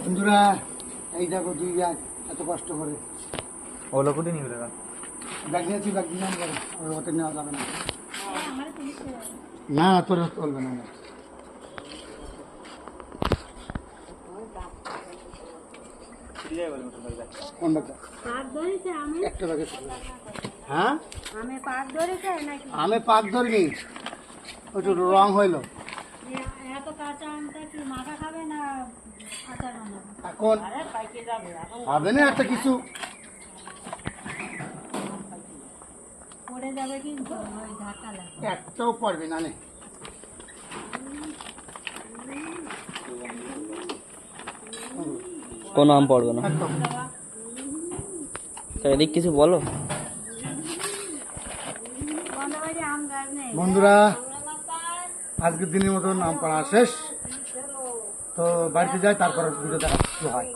বন্ধুরা এই দেখো দুই ব্যাগ এত কষ্ট করে ওগুলো কোটি নিবে টাকা ব্যাগ নিয়েছি, ব্যাগ নিয়ে করে ওর হতে নেওয়া যাবে না। না তোর চলবে না। কোন ব্যাগটা? একটা ব্যাগে হ্যাঁ আমি পাক ধরিনি, ওই রং হইলো এখন হবে না একটা কিছু একটাও পড়বে না নে। কোনো আম পড়বে না। একদম। তো এদিক কিছু বলো। বন্ধুরা আজকের দিনের মতন আম পড়া শেষ, তো বাড়িতে যাই, তারপর ভিডিও দেখা হয়।